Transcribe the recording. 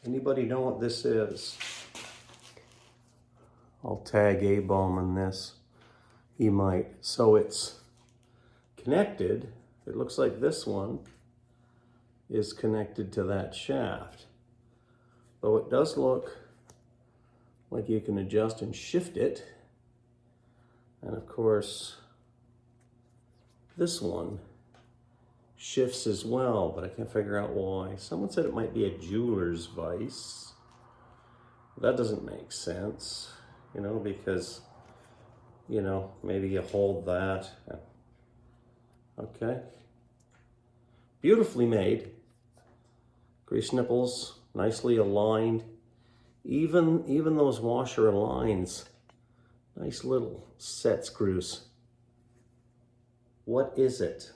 Anybody know what this is? I'll tag A-Bomb in this. He might. So it's connected. It looks like this one is connected to that shaft. Though it does look like you can adjust and shift it. And of course, this one shifts as well, but I can't figure out why. Someone said it might be a jeweler's vice. That doesn't make sense, you know, because, you know, maybe you hold that. Okay. Beautifully made. Grease nipples, nicely aligned. Even those washer lines, nice little set screws. What is it?